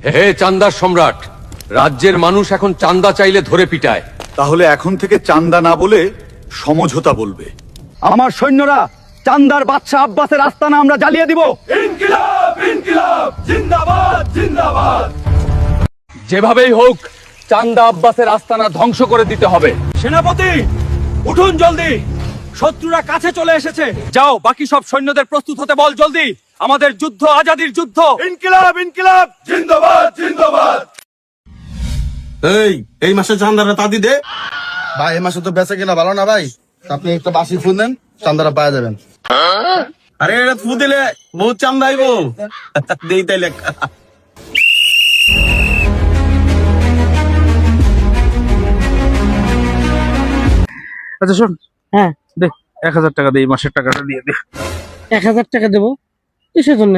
হে চান্দার সম্রাট, রাজ্যের মানুষ এখন চান্দা চাইলে ধরে পিটায়। তাহলে এখন থেকে চান্দা না বলে সমঝোতা বলবে। আমার সৈন্যরা চান্দার বাদশাহ আব্বাসের আস্তানা আমরা জ্বালিয়ে দিব। ইনকিলাব ইনকিলাব জিন্দাবাদ জিন্দাবাদ। যেভাবেই হোক চান্দা আব্বাসের আস্তানা ধ্বংস করে দিতে হবে। সেনাপতি উঠুন জলদি, শত্রুরা কাছে চলে এসেছে। যাও বাকি সব সৈন্যদের প্রস্তুত হতে বল জলদি। আমাদের যুদ্ধ আজাদির যুদ্ধ। ইনকিলাব ইনকিলাব জিন্দাবাদ জিন্দাবাদ। এই মাসে চান্দারা তাদি দে ভাই এই মাসে তো বেচে কিনা ভালো না ভাই, আপনি একটা বাসি ফোন দেন, চান্দারা পাওয়া যাবেন। আরে এটা ফু দিলে বহুত চান্দা আইব দেই তাইলে। আচ্ছা শোন, হ্যাঁ দেখ 1000 টাকা দে, এই মাসের টাকাটা দিয়ে দে। 1000 টাকা দেবো কিসের জন্য?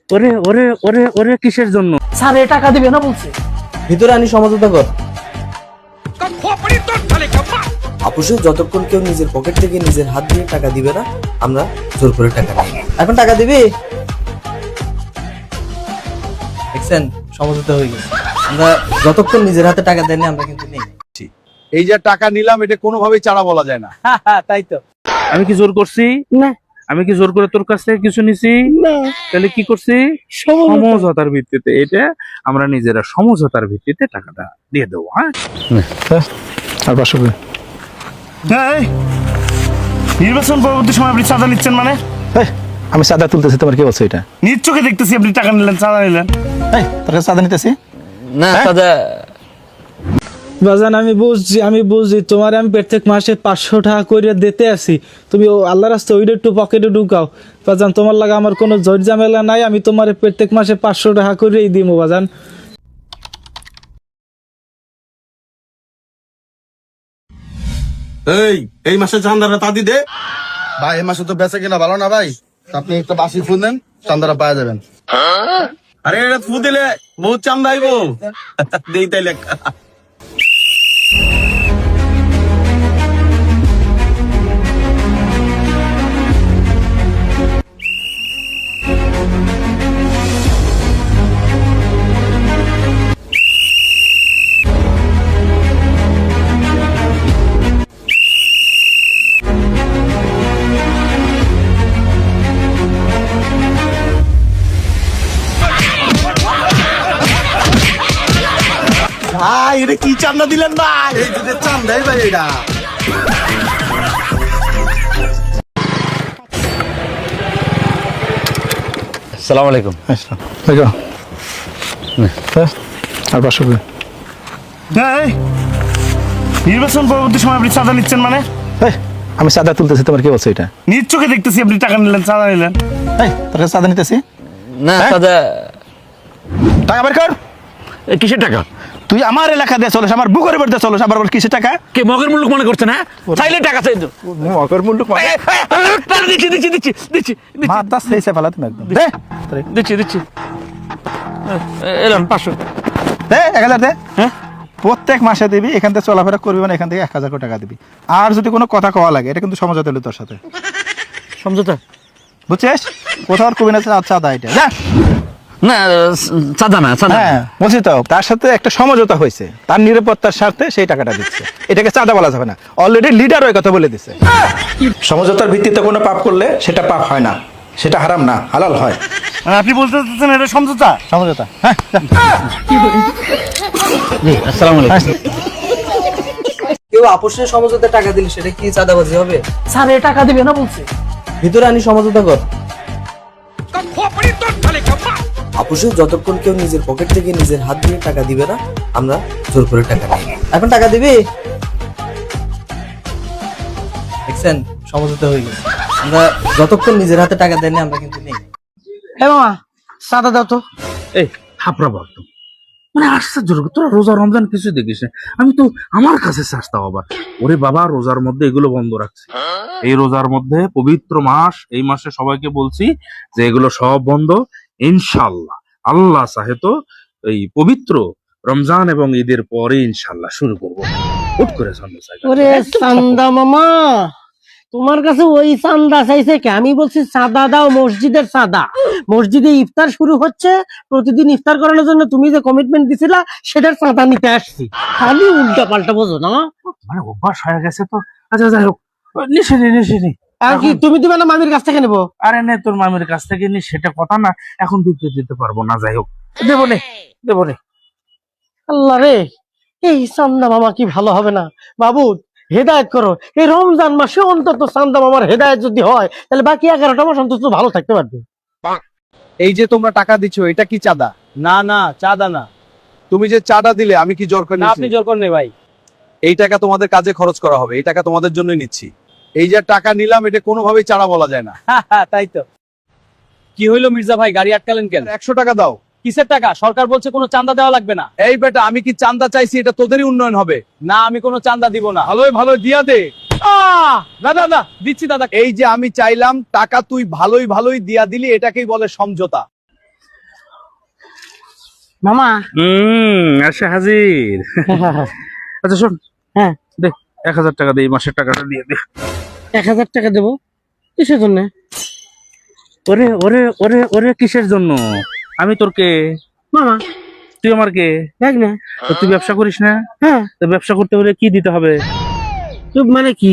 ওরে ওরে ওরে ওরে কিসের জন্য? স্যার এ টাকা দিবে না বলছে। ভিতরে আনি সমঝোতা কর। আপুসে যতক্ষণ কেউ নিজের পকেট থেকে নিজের হাত দিয়ে টাকা দিবে না, আমরা জোর করে টাকা নেই। এখন টাকা দিবি? দেখছেন সমঝোতা হয়ে গেছে। আমরা যতক্ষণ নিজের হাতে টাকা দেয়নি আমরা কিন্তু নেই। এই যে টাকা নিলাম এটা কোনোভাবেই চাড়া বলা যায় না। তাই তো। আমি কি জোর করছি? না। আমি কি জোর করে তোর কাছ থেকে কিছু নিছি? না। তাহলে কি করছি? সমঝোতার ভিত্তিতে। এটা আমরা নিজেরা সমঝোতার ভিত্তিতে টাকাটা দিয়ে দেবো। হ্যাঁ আর 500 নির্বাচন পরবর্তী সময় আপনি চাঁদা নিচ্ছেন মানে? আমি চাঁদা তুলতেছি, তোমার কি বলছো এটা? নিজ চোখে দেখতেছি আপনি টাকা নিলেন, চাঁদা নিলেন। তোর কাছে চাঁদা নিতেছি না দাদা বাজান আমি বুঝছি তোমার আমি প্রত্যেক মাসে 500 টাকা করে দিতে আসি। তুমি আল্লাহ রাস্তা ওইটা একটু পকেটে ঢুকাও বাজান। তোমার লাগা আমার কোনো ঝড় ঝামেলা নাই। আমি তোমার প্রত্যেক মাসে 500 টাকা করেই দিব বাজান। এই মাসে চান্দারা তাদি দে ভাই এই মাসে তো বেচে কিনা ভালো না ভাই, আপনি একটা বাসি ফোন দেন, চান্দারা পাওয়া যাবেন। আরে এটা ফু দিলে বহুত চান্দা আইব দেই তাইলে। ভাই এটা কি চান্দা দিলেন ভাই? এই যে চান্দাই ভাই এটা। আসসালামু আলাইকুম। আর 500 নির্বাচন পরবর্তী সময় আপনি চাঁদা নিচ্ছেন মানে? আমি চাঁদা তুলতেছি, তোমার কি বলছো এটা? নিজ চোখে দেখতেছি আপনি টাকা নিলেন, চাঁদা নিলেন। তোর কাছে চাঁদা নিতেছি না দাদা। টাকা বের কর। কিসের টাকা? তুই আমার এলাকা দিয়ে চলিস, আমার বুকের উপর দিয়ে চলিস, আবার বল কিসের টাকা? কে মগের মুলুক মনে করছে না? চাইলে টাকা চাই তো। মগের মুল্লুক দিচ্ছি দিচ্ছি দিচ্ছি দিচ্ছি মাথা সেইছে ফেলা তুমি একদম। দে দিচ্ছি দিচ্ছি। এলাম 500। দে 1000 দে। হ্যাঁ প্রত্যেক মাসে দিবি, এখান থেকে চলাফেরা করবি মানে এখান থেকে 1000 করে টাকা দিবি। আর যদি কোনো কথা কওয়া লাগে এটা কিন্তু সমঝোতা হলো তোর সাথে। সমঝোতা? বুঝছিস? কোথাও আর কবি না চাঁদা এটা। যা। না চাঁদা না, চাঁদা। হ্যাঁ বলছি তো, তার সাথে একটা সমঝোতা হয়েছে, তার নিরাপত্তার স্বার্থে সেই টাকাটা দিচ্ছে। এটাকে চাঁদা বলা যাবে না। অলরেডি লিডার ওই কথা বলে দিচ্ছে। সমঝোতার ভিত্তিতে কোনো পাপ করলে সেটা পাপ হয় না, সেটা হারাম না, হালাল হয়। আপনি বলতে চাচ্ছেন এটা সমঝোতা? সমঝোতা। হ্যাঁ আসসালামু আলাইকুম। কেউ আপোষের সমঝোতা টাকা দিলে সেটা কি চাঁদাবাজি হবে? স্যার এ টাকা দিবে না বলছে। ভিতরে আনি সমঝোতা কর। আপুসে যতক্ষণ কেউ নিজের পকেট থেকে নিজের হাত দিয়ে টাকা দিবে না, আমরা জোর করে টাকা নেই। এখন টাকা দিবি? দেখছেন সমঝোতা হয়ে গেছে। আমরা যতক্ষণ নিজের হাতে টাকা দেয়নি আমরা কিন্তু নেই। হে মামা সাদা দাও তো। এই থাপড়া বলতো মানে আশ্চর্য, তোরা রোজা রমজান কিছু দেখিস না, আমি তো আমার কাছে চাস্তাও আবার। ওরে বাবা, রোজার মধ্যে এগুলো বন্ধ রাখছে। এই রোজার মধ্যে পবিত্র মাস, এই মাসে সবাইকে বলছি যে এগুলো সব বন্ধ। ইনশাল্লাহ আল্লাহ চাহে তো এই পবিত্র রমজান এবং ঈদের পরে ইনশাল্লাহ শুরু করবো। হুট করে ওরে চান্দা মামা তোমার কাছে ওই চাঁদা চাইছে কে? আমি বলছি চাঁদা দাও, মসজিদের চাঁদা। মসজিদে ইফতার শুরু হচ্ছে, প্রতিদিন ইফতার করানোর জন্য তুমি যে কমিটমেন্ট দিছিলা সেটার চাঁদা নিতে আসছি। খালি উল্টা পাল্টা বোঝো না। মানে অভ্যাস হয়ে গেছে তো। আচ্ছা যাই হোক, নিশিনি আর কি তুমি দিবে না মামির কাছ থেকে নেবো? আরে নে, তোর মামির কাছ থেকে নি, সেটা কথা না, এখন দিতে পারবো না। যাই হোক, দেবো নে। আল্লাহ রে, এই চান্দা মামা কি ভালো হবে না? বাবু হেদায়েত করো, এই রমজান মাসে অন্তত চান্দা মামার হেদায়েত যদি হয় তাহলে বাকি 11টা মাস অন্তত ভালো থাকতে পারবে। এই যে তোমরা টাকা দিচ্ছ, এটা কি চাঁদা? না না, চাঁদা না। তুমি যে চাঁদা দিলে আমি কি জোর করে না, আপনি জোর করেন ভাই। এই টাকা তোমাদের কাজে খরচ করা হবে, এই টাকা তোমাদের জন্যই নিচ্ছি। এই যে টাকা নিলাম, এটা কোনোভাবেই চাঁদা বলা যায় না। তাই তো। কি হইলো মির্জা ভাই, গাড়ি আটকালেন কেন? 100 টাকা দাও। কিসের টাকা? সরকার বলছে কোনো চাঁদা দেওয়া লাগবে না। এই বেটা, আমি কি চাঁদা চাইছি? এটা তোদেরই উন্নয়ন হবে। না, আমি কোনো চাঁদা দিব না। ভালো দিয়া দে। দাদা দিচ্ছি দাদা। এই যে আমি চাইলাম টাকা, তুই ভালোই দিয়া দিলি, এটাকেই বলে সমঝোতা। মামা আসে হাজির। আচ্ছা শোন, হ্যাঁ দে 1000 টাকা দে, এই মাসের টাকাটা দিয়ে দে। 1000 টাকা দেবো? কিসের জন্য? ওরে ওরে ওরে ওরে, কিসের জন্য? আমি তোর কে? মামা। তুই আমার কে? দেখ না। তো তুই ব্যবসা করিস না? হ্যাঁ। তো ব্যবসা করতে হলে কি দিতে হবে? মানে কি?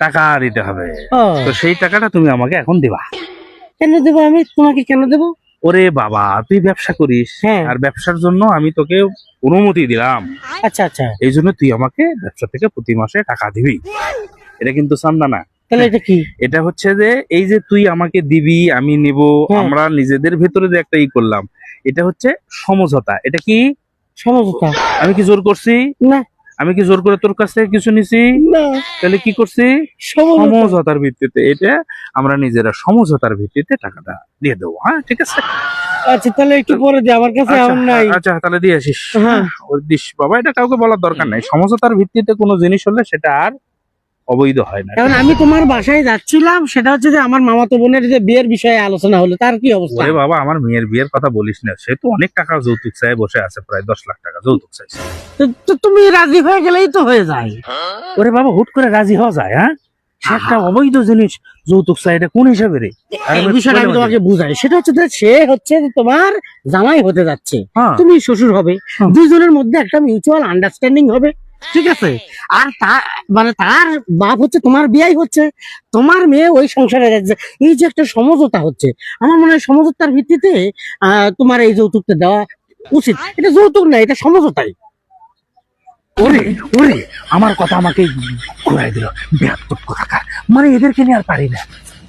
টাকা দিতে হবে। ও, তো সেই টাকাটা তুমি আমাকে এখন দিবা। কেন দেবো? আমি তোমাকে কেন দেবো? ওরে বাবা, তুই ব্যবসা করিস, হ্যাঁ। আর ব্যবসার জন্য আমি তোকে অনুমতি দিলাম। আচ্ছা আচ্ছা, এই জন্য তুই আমাকে ব্যবসা থেকে প্রতি মাসে টাকা দিবি। এটা কিন্তু চান্দা না। তাহলে এটা কি? এটা হচ্ছে যে এই যে তুই আমাকে দিবি, আমি নিব, হ্যাঁ। আমরা নিজেদের ভেতরে যে একটা করলাম, এটা হচ্ছে সমঝোতা। এটা কি সমঝোতা? আমি কি জোর করছি? না। আমি কি জোর করে তোর কাছ থেকে কিছু নিছি? না। তাহলে কি করছি? সমঝোতা। সমঝোতার ভিত্তিতে, এটা আমরা নিজেরা সমঝোতার ভিত্তিতে টাকাটা দিয়ে দেবো। হ্যাঁ, ঠিক আছে। আচ্ছা তাহলে একটু পরে দে, আমার কাছে এখন নাই। আচ্ছা তাহলে দিয়ে আসিস। হ্যাঁ। ওই দিস বাবা, এটা কাউকে বলার দরকার নাই। সমঝোতার ভিত্তিতে কোনো জিনিস হলে সেটা আর অবৈধ হয় না। এখন আমি তোমার বাসায় যাচ্ছিলাম, সেটা হচ্ছে যে আমার মামাতো বোনের যে বিয়ের বিষয়ে আলোচনা হলো, তার কি অবস্থা? ওরে বাবা, আমার মেয়ের বিয়ের কথা বলিস না। সে তো অনেক টাকা যৌতুক চাই বসে আছে, প্রায় 10 লাখ টাকা যৌতুক চাইছে। তো তুমি রাজি হয়ে গেলেই তো হয়ে যায়। ওরে বাবা, হুট করে রাজি হওয়া যায়? হ্যাঁ, সে একটা অবৈধ জিনিস যৌতুক চাই, এটা কোন হিসাবে রে? এই বিষয়টা আমি তোমাকে বুঝাই। সেটা হচ্ছে যে সে হচ্ছে যে তোমার জামাই হতে যাচ্ছে, হ্যাঁ। তুমি শ্বশুর হবে, দুইজনের মধ্যে একটা মিউচুয়াল আন্ডারস্ট্যান্ডিং হবে, ঠিক আছে? আর মানে তার বাপ হচ্ছে, তোমার বিয়াই হচ্ছে, তোমার মেয়ে ওই সংসারে যাচ্ছে। এই যে একটা সমঝোতা হচ্ছে, আমার মনে হয় সমঝোতার ভিত্তিতে তোমার এই যৌতুকটা দেওয়া উচিত। এটা যৌতুক না, এটা সমঝোতাই। ওরে ওরে, আমার কথা আমাকে ঘুরাই দিল। ব্যর্থ কোথাকার, মানে এদেরকে নিয়ে আর পারি না।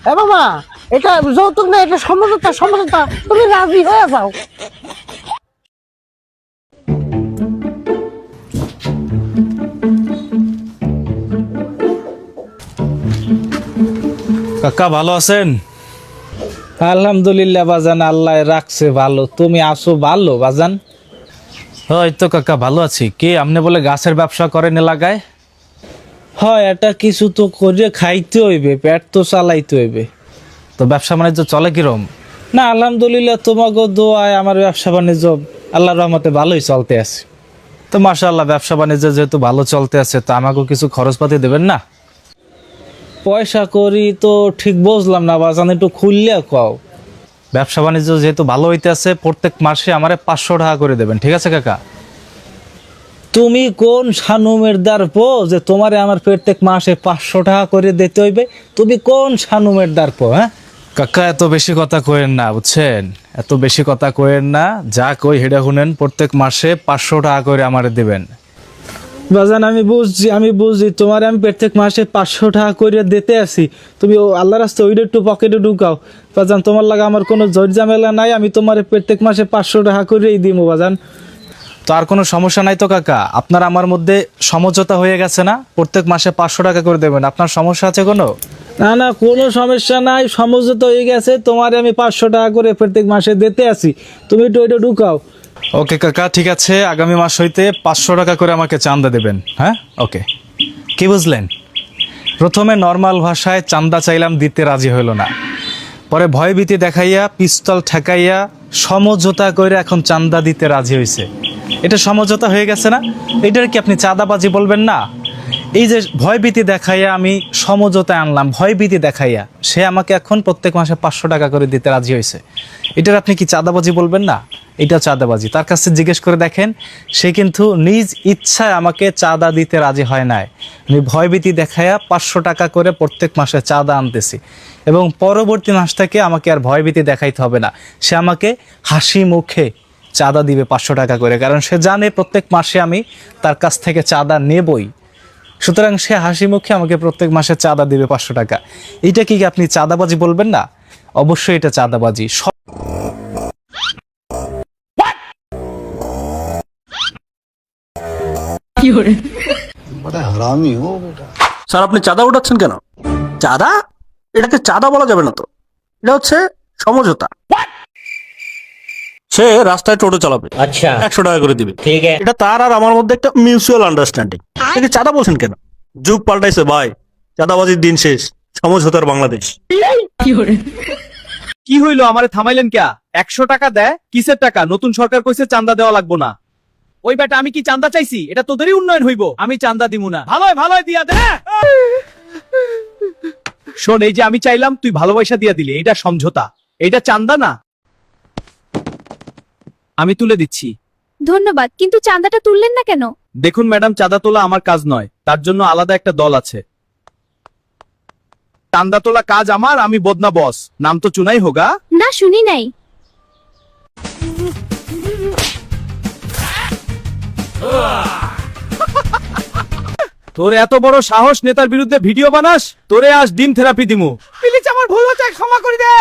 হ্যাঁ বাবা, এটা যৌতুক না, এটা সমঝোতা। সমঝোতা, তুমি রাজি হয়ে যাও। কাকা ভালো আছেন? আলহামদুলিল্লাহ বাজান, আল্লাহ রাখছে ভালো। তুমি আসো ভালো বাজান? হয় তো কাকা, ভালো আছি। কে আপনি বলে গাছের ব্যবসা করেন এলাকায়? হয়, এটা কিছু তো করে খাইতে হইবে, পেট তো চালাইতে হইবে। তো ব্যবসা বাণিজ্য চলে কিরম? না আলহামদুলিল্লাহ, তোমাকে দোয়ায় আমার ব্যবসা বাণিজ্য আল্লাহর রহমতে ভালোই চলতে আছে। তো মাশাআল্লাহ, ব্যবসা বাণিজ্য যেহেতু ভালো চলতে আছে, তো আমাকেও কিছু খরচপাতি দেবেন না? পয়সা করি তো ঠিক বুঝলাম না বাজান, একটু খুললে কও। ব্যবসা বাণিজ্য যেহেতু ভালো হইতে আছে, প্রত্যেক মাসে আমারে 500 টাকা করে দেবেন, ঠিক আছে কাকা? তুমি কোন শানুমের দ্বারপো যে তোমারে আমার প্রত্যেক মাসে 500 টাকা করে দিতে হইবে? তুমি কোন শানুমের দ্বারপো? হ্যাঁ কাকা, এত বেশি কথা কইেন না, বুঝছেন? এত বেশি কথা কইেন না, যা কই হেডা শুনেন। প্রত্যেক মাসে 500 টাকা করে আমারে দিবেন। বাজান আমি বুঝছি তোমার আমি প্রত্যেক মাসে 500 টাকা করে দিতে আসি, তুমি আল্লাহ রাস্তা ওইটা একটু পকেটে ঢুকাও বাজান। তোমার লাগা আমার কোনো জট ঝামেলা নাই, আমি তোমার প্রত্যেক মাসে 500 টাকা করেই দিব বাজান। তো আর কোনো সমস্যা নাই তো কাকা? আপনার আমার মধ্যে সমঝোতা হয়ে গেছে না? প্রত্যেক মাসে 500 টাকা করে দেবেন। আপনার সমস্যা আছে কোনো? না না, কোনো সমস্যা নাই, সমঝোতা হয়ে গেছে। তোমার আমি 500 টাকা করে প্রত্যেক মাসে দিতে আসি, তুমি একটু ওইটা ঢুকাও। ওকে কাকা, ঠিক আছে। আগামী মাস হইতে 500 টাকা করে আমাকে চাঁদা দেবেন। হ্যাঁ, ওকে। কি বুঝলেন? প্রথমে নর্মাল ভাষায় চাঁদা চাইলাম, দিতে রাজি হইল না। পরে ভয়ভীতি দেখাইয়া, পিস্তল ঠেকাইয়া, সমঝোতা করে এখন চাঁদা দিতে রাজি হয়েছে। এটা সমঝোতা হয়ে গেছে না? এটার কি আপনি চাঁদাবাজি বলবেন না? এই যে ভয়ভীতি দেখাইয়া আমি সমঝোতায় আনলাম, ভয়ভীতি দেখাইয়া সে আমাকে এখন প্রত্যেক মাসে 500 টাকা করে দিতে রাজি হয়েছে। এটার আপনি কি চাঁদাবাজি বলবেন না? এটা চাঁদাবাজি। তার কাছে জিজ্ঞেস করে দেখেন, সে কিন্তু নিজ ইচ্ছায় আমাকে চাঁদা দিতে রাজি হয় নাই। আমি ভয়ভীতি দেখাইয়া 500 টাকা করে প্রত্যেক মাসে চাঁদা আনতেছি, এবং পরবর্তী মাস থেকে আমাকে আর ভয়ভীতি দেখাইতে হবে না। সে আমাকে হাসি মুখে চাঁদা দিবে 500 টাকা করে, কারণ সে জানে প্রত্যেক মাসে আমি তার কাছ থেকে চাঁদা নেবই। সুতরাং সে হাসি মুখে আমাকে প্রত্যেক মাসে চাঁদা দিবে 500 টাকা। এইটা কি আপনি চাঁদাবাজি বলবেন না? অবশ্যই এটা চাঁদাবাজি। স্যার আপনি চাঁদা উঠাচ্ছেন কেন? চাঁদা? এটাকে চাঁদা বলা যাবে না তো, এটা হচ্ছে সমঝোতা। সে রাস্তায় টোটো চালাবে, আচ্ছা 100 টাকা করে দিবে, ঠিক আছে, এটা তার আর আমার মধ্যে একটা মিউচুয়াল আন্ডারস্ট্যান্ডিং। এটাকে চাঁদা বলছেন কেন? যুগ পাল্টাইছে ভাই, চাঁদাবাজির দিন শেষ, সমঝোতার বাংলাদেশ। কি হইলো, আমারে থামাইলেন কে? 100 টাকা দেয় কিসের টাকা? নতুন সরকার কইছে চাঁদা দেওয়া লাগবো না। ওই বেটা, আমি কি চাঁদা চাইছি? এটা তোদেরই উন্নয়ন হইব, আমি চাঁদা দিমু না। ভালোই ভালোই দিয়া দে। শোন, এই যে আমি চাইলাম তুই ভালোবাসা দিয়া দিলি, এটা সমঝোতা, এটা চাঁদা না। আমি তুলে দিচ্ছি। ধন্যবাদ, কিন্তু চাঁদাটা তুললেন না কেন? দেখুন ম্যাডাম, চাঁদা তোলা আমার কাজ নয়, তার জন্য আলাদা একটা দল আছে। চাঁদা তোলা কাজ আমার, আমি বদনা বস, নাম তো চুনাই হোগা। না, শুনি নাই। তোর এত বড় সাহস, নেতার বিরুদ্ধে ভিডিও বানাস? তোরে আজ ডিম থেরাপি দিমু। প্লিজ আমার ভুল হচ্ছে, ক্ষমা করে দে।